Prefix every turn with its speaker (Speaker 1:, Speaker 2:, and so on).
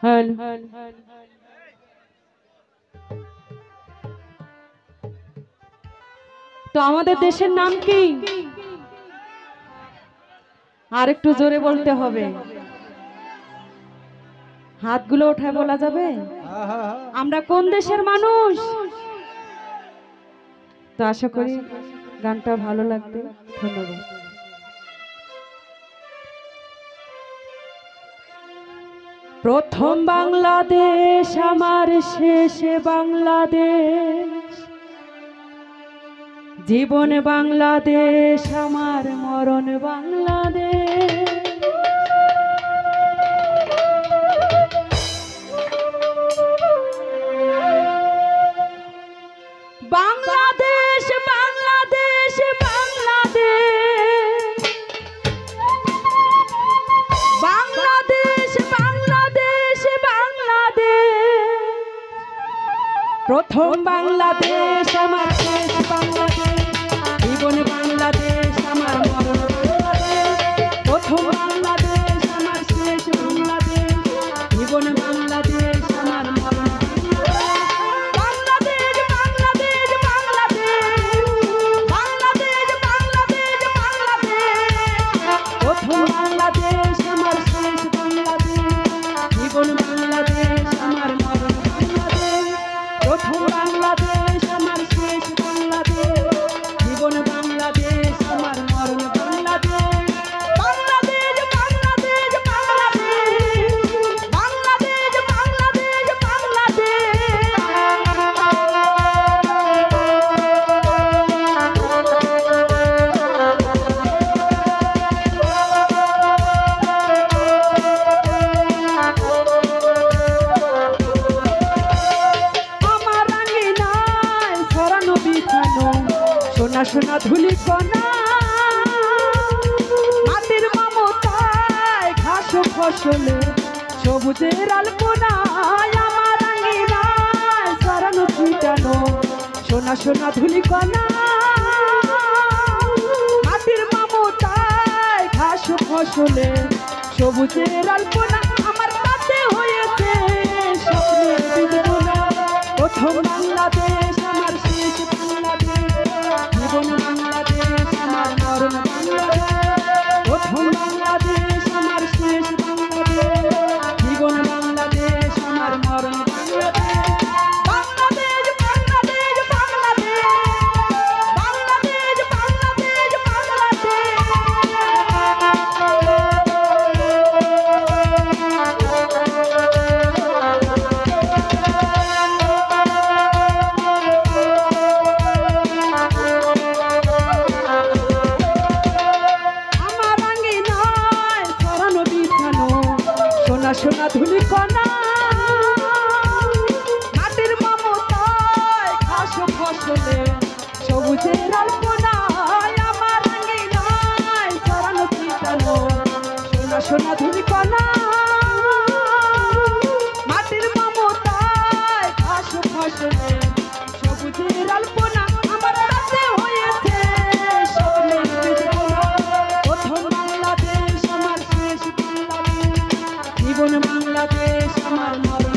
Speaker 1: Hello. তো আমাদের দেশের নাম কি? আর একটু জোরে বলতে হবে। হাতগুলো উঠায় বলা যাবে আমরা কোন দেশের মানুষ? তো আশা করি গানটা ভালো লাগবে। ধন্যবাদ। প্রথম বাংলাদেশ আমার, শেষে বাংলাদেশ, জীবন বাংলাদেশ আমার, মরণ বাংলাদেশ। বাংলাদেশ বাংলাদেশ বাংলাদেশ, বাংলাদেশ বাংলাদেশ বাংলাদেশ, প্রথম বাংলাদেশ আমার, শেষ বাংলাদেশ, জীবন বাংলাদেশ আমার, মরণ বাংলাদেশ। প্রথম বাংলাদেশ আমার, শেষ বাংলাদেশ, জীবন বাংলাদেশ আমার, মরণ বাংলাদেশ। বাংলাদেশ বাংলাদেশ বাংলাদেশ বাংলাদেশ, প্রথম বাংলাদেশ আমার, শেষ বাংলাদেশ, জীবন বাংলাদেশ আমার, মরণ বাংলাদেশ। প্রথম বাংলাদেশ আমার, শেষ বাংলাদেশ, জীবন বাংলাদেশ আমার, মরণ বাংলাদেশ। বাংলাদেশ বাংলাদেশ বাংলাদেশ, বাংলাদেশ বাংলাদেশ সোনা সোনা ধুলি কণা, মাটির মমতায় ঘাস ফসলে সবুজের আলপনায়, আমার আঙিনায় ছড়ানো ছিটানো সোনা সোনা ধুলি কণা, মাটির মমতায় ঘাস ফসলে সবুজের আলপনা, আমার কাছে হয়েছে স্বপ্নের বীজবোনা। প্রথম বাংলাদেশ আমার, শেষ বাংলাদেশ, জীবন বাংলাদেশ আমার, মরণ বাংলাদেশ। প্রথম বাংলাদেশ আমার, শেষ বাংলাদেশ, জীবন বাংলাদেশ আমার, মরণ বাংলাদেশ। বাংলাদেশ বাংলাদেশ বাংলাদেশ, বাংলাদেশ বাংলাদেশ সোনা সোনা ধুলি কণা, মাটির মমতায় ঘাস ফসলে সবুজের আলপনায়, আমার আঙিনায় ছড়ানো ছিটানো সোনা সোনা ধুলি কণা, মাটির মমতায় ঘাস ফসলে সবুজের আলপনা, আমার কাছে হয়েছে স্বপ্নের বীজবোনা। প্রথম বাংলাদেশ আমার, শেষ বাংলাদেশ, জীবন বাংলাদেশ আমার, মরণ